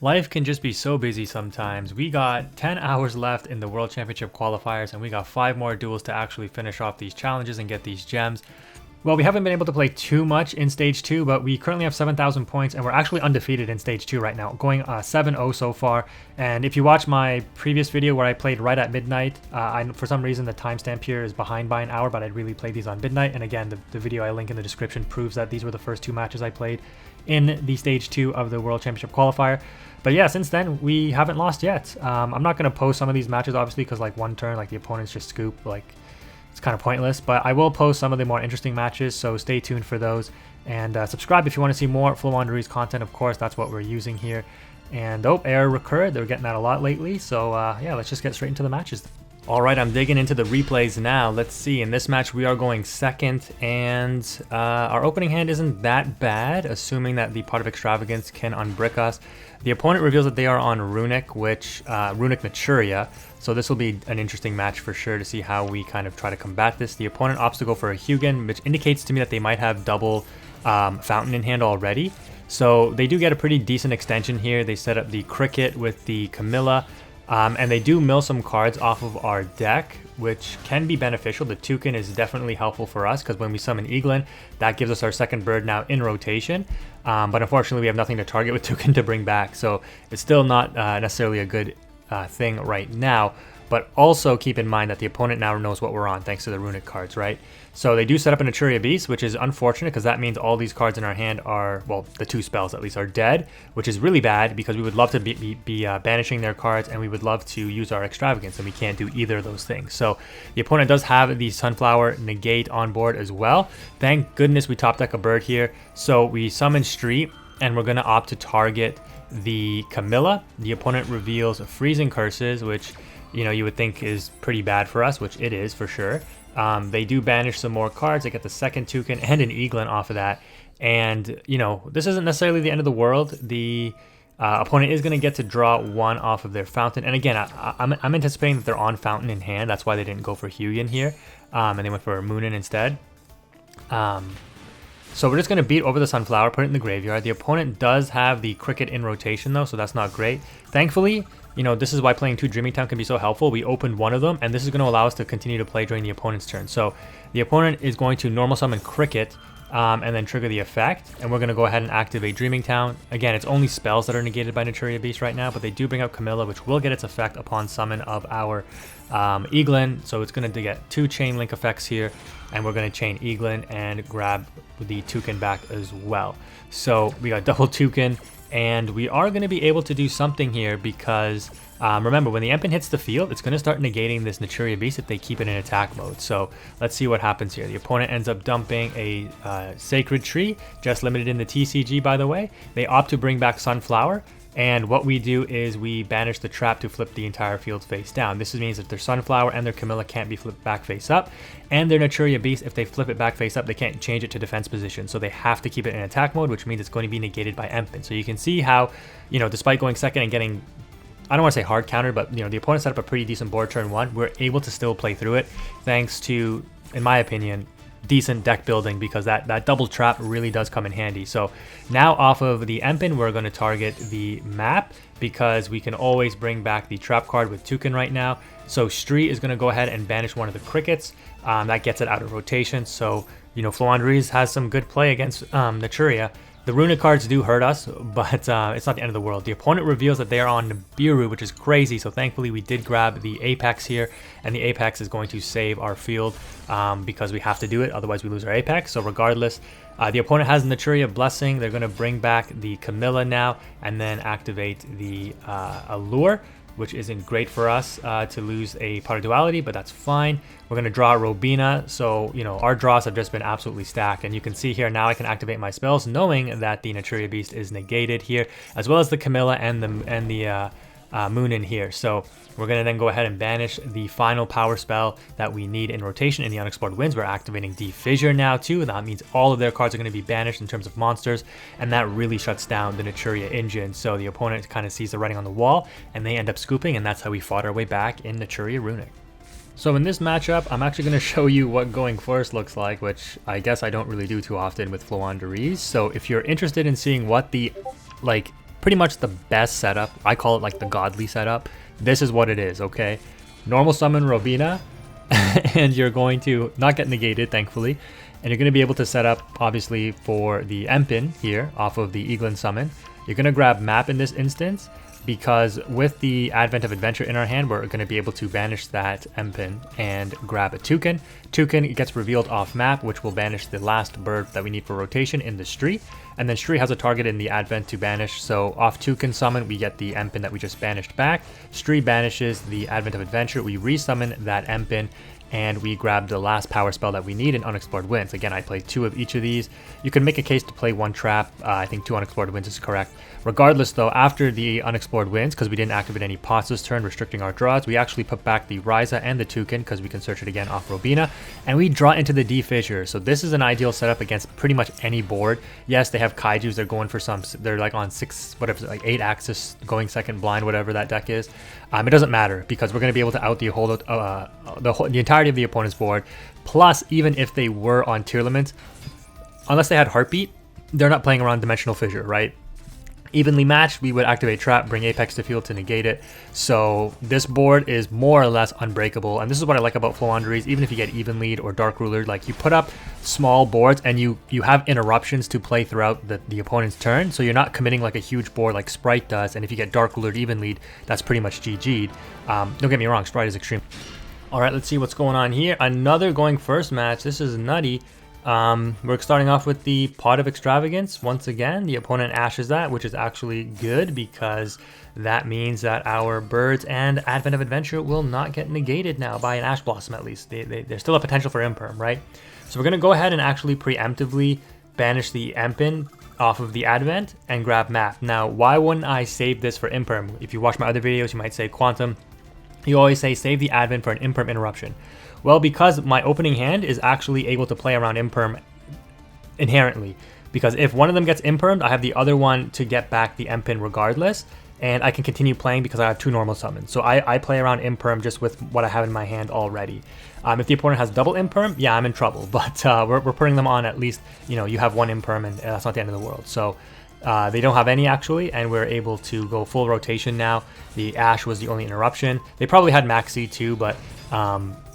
Life can just be so busy sometimes. We got 10 hours left in the World Championship qualifiers, and we got 5 more duels to actually finish off these challenges and get these gems. Well, we haven't been able to play too much in Stage 2, but we currently have 7,000 points, and we're actually undefeated in Stage 2 right now, going 7-0 so far. And if you watch my previous video where I played right at midnight, for some reason the timestamp here is behind by an hour, but I really played these on midnight. And again, the video I link in the description proves that these were the first 2 matches I played in the Stage 2 of the World Championship qualifier. But yeah, since then, we haven't lost yet. I'm not going to post some of these matches, obviously, because like one turn, like the opponents just scoop, like it's kind of pointless. But I will post some of the more interesting matches, so stay tuned for those. And subscribe if you want to see more FLOOWANDEREEZE content, of course, that's what we're using here. And oh, error recurred, they're getting that a lot lately. So yeah, let's just get straight into the matches. Alright, I'm digging into the replays now. Let's see, in this match we are going second, and our opening hand isn't that bad, assuming that the Pot of Extravagance can unbrick us. The opponent reveals that they are on Runick, which, Runick Naturia, so this will be an interesting match for sure to see how we kind of try to combat this. The opponent opts to go for a Yugioh, which indicates to me that they might have double Fountain in hand already. So they do get a pretty decent extension here. They set up the Cricket with the Camilla, and they do mill some cards off of our deck, which can be beneficial. The Toucan is definitely helpful for us because when we summon Eaglin, that gives us our second bird now in rotation. But unfortunately, we have nothing to target with Toucan to bring back, so it's still not necessarily a good thing right now. But also keep in mind that the opponent now knows what we're on thanks to the Runick cards, right? So they do set up a Naturia Beast, which is unfortunate because that means all these cards in our hand are, well, the 2 spells at least, are dead, which is really bad because we would love to be banishing their cards, and we would love to use our Extravagance, and we can't do either of those things. So the opponent does have the Sunflower Negate on board as well. Thank goodness we top deck a bird here. So we summon Street, and we're going to opt to target the Camilla. The opponent reveals Freezing Curses, which, you know, you would think is pretty bad for us, which it is for sure. They do banish some more cards. They get the second Toucan and an Eaglin off of that. And, you know, this isn't necessarily the end of the world. The opponent is going to get to draw 1 off of their Fountain. And again, I'm anticipating that they're on Fountain in hand. That's why they didn't go for Yugioh here. And they went for Moonin instead. So we're just going to beat over the Sunflower, put it in the graveyard. The opponent does have the Cricket in rotation though, so that's not great. Thankfully, you know, this is why playing 2 Dreaming Town can be so helpful. We opened one of them, and this is going to allow us to continue to play during the opponent's turn. So the opponent is going to normal summon Cricket, and then trigger the effect, and we're going to go ahead and activate Dreaming Town. Again, it's only spells that are negated by Naturia Beast right now, but they do bring up Camilla, which will get its effect upon summon of our Eaglin. So it's going to get 2 chain link effects here, and we're going to chain Eaglin and grab the Toucan back as well. So we got double Toucan, and we are going to be able to do something here because remember, when the Empen hits the field, it's going to start negating this Naturia Beast if they keep it in attack mode. So let's see what happens here. The opponent ends up dumping a Sacred Tree, just limited in the TCG, by the way. They opt to bring back Sunflower, and what we do is we banish the trap to flip the entire field face down. This means that their Sunflower and their Camilla can't be flipped back face up, and their Naturia Beast, if they flip it back face up, they can't change it to defense position, so they have to keep it in attack mode, which means it's going to be negated by Empen. So you can see how, you know, despite going second and getting, I don't want to say hard countered, but, you know, the opponent set up a pretty decent board turn 1. We're able to still play through it thanks to, in my opinion, decent deck building, because that double trap really does come in handy. So now off of the Empen, we're going to target the map because we can always bring back the trap card with Toucan right now. So Street is going to go ahead and banish one of the Crickets. That gets it out of rotation. So, you know, FLOOWANDEREEZE has some good play against Naturia. The Runick cards do hurt us, but it's not the end of the world. The opponent reveals that they are on Nibiru, which is crazy, so thankfully we did grab the Apex here, and the Apex is going to save our field because we have to do it, otherwise we lose our Apex. So regardless, the opponent has Naturia Blessing. They're going to bring back the Camilla now, and then activate the Allure, which isn't great for us to lose a Pot of Duality, but that's fine. We're going to draw Robina, so, you know, our draws have just been absolutely stacked, and you can see here now I can activate my spells knowing that the Naturia Beast is negated here, as well as the Camilla and the Moon in here. So we're going to then go ahead and banish the final power spell that we need in rotation in the Unexplored Winds. We're activating Defissure now too. That means all of their cards are going to be banished in terms of monsters, and that really shuts down the Naturia engine. So the opponent kind of sees the writing on the wall, and they end up scooping, and that's how we fought our way back in Naturia Runick. So in this matchup, I'm actually going to show you what going first looks like, which I guess I don't really do too often with FLOOWANDEREEZE. So if you're interested in seeing what the, like, pretty much the best setup. I call it like the godly setup. This is what it is, okay? Normal summon Robina, and you're going to not get negated, thankfully. And you're going to be able to set up, obviously, for the Empin here off of the Eaglin summon. You're going to grab Map in this instance, because with the Advent of Adventure in our hand, we're going to be able to banish that Empin and grab a Toucan. Toucan gets revealed off map, which will banish the last bird that we need for rotation in the Stree. And then Stree has a target in the Advent to banish, so off Toucan summon, we get the Empin that we just banished back. Stree banishes the Advent of Adventure, we resummon that Empin, and we grab the last power spell that we need in Unexplored Winds. Again, I play 2 of each of these. You can make a case to play 1 trap. I think 2 Unexplored Winds is correct. Regardless though, after the Unexplored Winds, because we didn't activate any pots this turn, restricting our draws, we actually put back the Ryza and the Toucan, because we can search it again off Robina, and we draw into the D Fissure. So this is an ideal setup against pretty much any board. Yes, they have Kaijus, they're going for they're like on 6, whatever, like 8 axis, going second blind, whatever that deck is. It doesn't matter, because we're going to be able to out the entirety of the opponent's board. Plus, even if they were on tier limits, unless they had Heartbeat, they're not playing around Dimensional Fissure, right? Evenly matched, we would activate Trap, bring Apex to field to negate it. So this board is more or less unbreakable, and this is what I like about Floowandereeze. Even if you get Even Lead or Dark Ruler, like you put up small boards and you have interruptions to play throughout the opponent's turn, so you're not committing like a huge board like Sprite does. And if you get Dark Ruler Even Lead, that's pretty much GG'd. Don't get me wrong, Sprite is extreme. All right, let's see what's going on here. Another going first match. This is nutty. We're starting off with the Pot of Extravagance. Once again, the opponent ashes that, which is actually good, because that means that our birds and Advent of Adventure will not get negated now by an Ash Blossom, at least. There's still a potential for Imperm, right? So we're going to go ahead and actually preemptively banish the Empin off of the Advent and grab Map. Now, why wouldn't I save this for Imperm? If you watch my other videos, you might say Quantum. You always say save the Advent for an Imperm interruption. Well, because my opening hand is actually able to play around Imperm inherently. Because if one of them gets Impermed, I have the other one to get back the Empin regardless. And I can continue playing because I have 2 normal summons. So I play around Imperm just with what I have in my hand already. If the opponent has double Imperm, yeah, I'm in trouble. But we're putting them on at least, you know, you have 1 Imperm and that's not the end of the world. So they don't have any actually, and we're able to go full rotation now. The Ash was the only interruption. They probably had Maxi too, but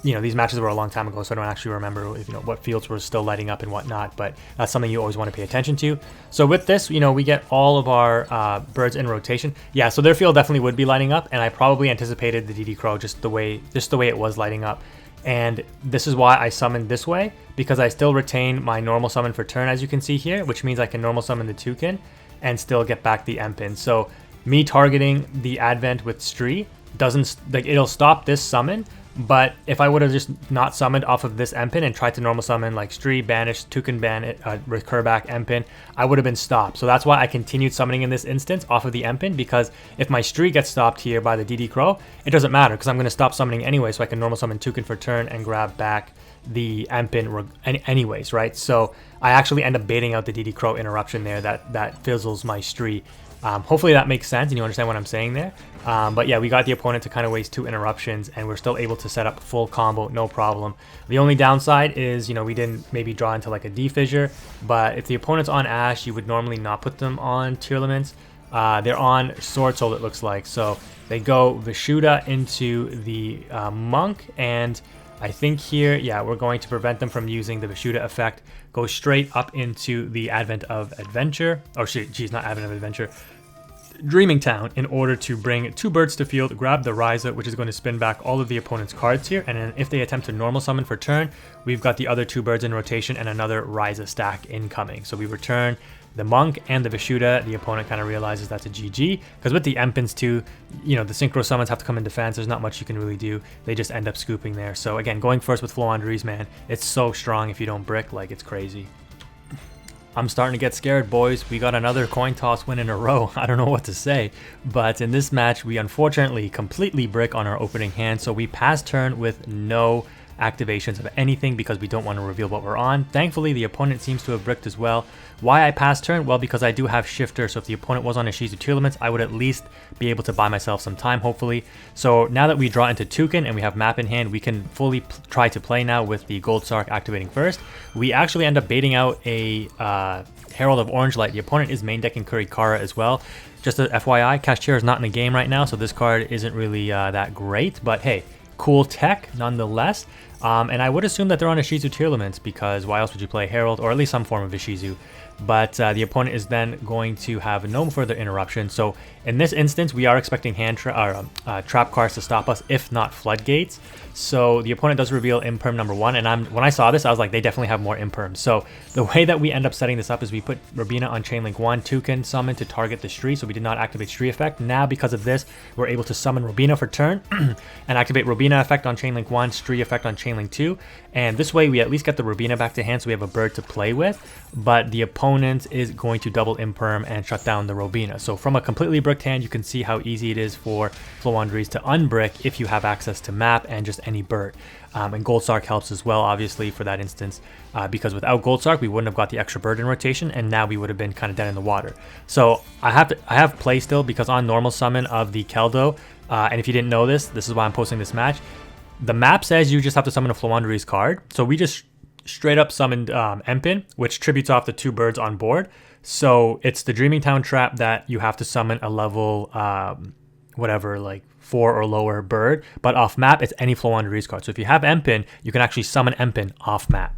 you know, these matches were a long time ago, so I don't actually remember if, you know, what fields were still lighting up and whatnot, but that's something you always want to pay attention to. So with this, you know, we get all of our birds in rotation. Yeah, so their field definitely would be lighting up, and I probably anticipated the DD Crow just the way it was lighting up. And this is why I summoned this way, because I still retain my normal summon for turn, as you can see here, which means I can normal summon the Toucan and still get back the Empin. So me targeting the Advent with Stree doesn't, like, it'll stop this summon, but if I would have just not summoned off of this Empin and tried to normal summon like Stree, banish, Toucan, ban, recur back, Empin, I would have been stopped. So that's why I continued summoning in this instance off of the Empin, because if my Stree gets stopped here by the DD Crow, it doesn't matter because I'm going to stop summoning anyway, so I can normal summon Toucan for turn and grab back the Empin anyways, right? So I actually end up baiting out the DD Crow interruption there that fizzles my Stree. Hopefully that makes sense and you understand what I'm saying there. But yeah, we got the opponent to kind of waste 2 interruptions and we're still able to set up full combo, no problem. The only downside is, you know, we didn't maybe draw into like a D Fissure, but if the opponent's on Ash, you would normally not put them on tier limits. They're on Sword Soul, it looks like. So they go Vishuda into the Monk, and I think here, yeah, we're going to prevent them from using the Vishuda effect. Go straight up into the Advent of Adventure. Oh, geez, not Advent of Adventure. Dreaming Town, in order to bring 2 birds to field, grab the Ryza, which is going to spin back all of the opponent's cards here, and then if they attempt to normal summon for turn, we've got the other 2 birds in rotation and another Ryza stack incoming. So we return the Monk and the Vishuda. The opponent kind of realizes that's a GG, because with the Empins too, you know, the synchro summons have to come in defense. There's not much you can really do. They just end up scooping there. So again, going first with Floowandereeze, man, it's so strong if you don't brick, like, it's crazy. I'm starting to get scared, boys. We got another coin toss win in a row. I don't know what to say, but in this match, we unfortunately completely brick on our opening hand, so we pass turn with no activations of anything because we don't want to reveal what we're on. Thankfully, the opponent seems to have bricked as well. Why I pass turn? Well, because I do have Shifter, so if the opponent was on a Shizu tier limits, I would at least be able to buy myself some time, hopefully. So now that we draw into Toucan and we have Map in hand, we can fully try to play now with the Gold Sark activating first. We actually end up baiting out a Herald of Orange Light. The opponent is main decking Kurikara as well. Just a FYI, Kashtira is not in the game right now, so this card isn't really that great, but hey, cool tech nonetheless. And I would assume that they're on Ishizu tier limits, because why else would you play Herald, or at least some form of Ishizu? But the opponent is then going to have no further interruption. So in this instance, we are expecting trap cards to stop us, if not floodgates. So the opponent does reveal Imperm number 1, and when I saw this, I was like, they definitely have more Imperms. So the way that we end up setting this up is we put Robina on Chainlink 1, Toucan summon to target the Stree, so we did not activate Stree effect. Now because of this, we're able to summon Robina for turn and activate Robina effect on Chainlink 1, Stree effect on Chainlink 2, and this way we at least get the Robina back to hand, so we have a bird to play with, but the opponent is going to double Imperm and shut down the Robina. So from a completely bricked hand, you can see how easy it is for FLOOWANDEREEZE to unbrick if you have access to map and just any bird. And Gold Sark helps as well, obviously, for that instance, because without Gold Sark, we wouldn't have got the extra bird in rotation, and now we would have been kind of dead in the water. So I have play still, because on normal summon of the Keldo, and if you didn't know this is why I'm posting this match, the map says you just have to summon a FLOOWANDEREEZE card, so we just straight up summoned Empin, which tributes off the 2 birds on board. So it's the Dreaming Town trap that you have to summon a level whatever, like 4 or lower bird, but off map it's any FLOOWANDEREEZE card. So if you have Empin, you can actually summon Empin off map.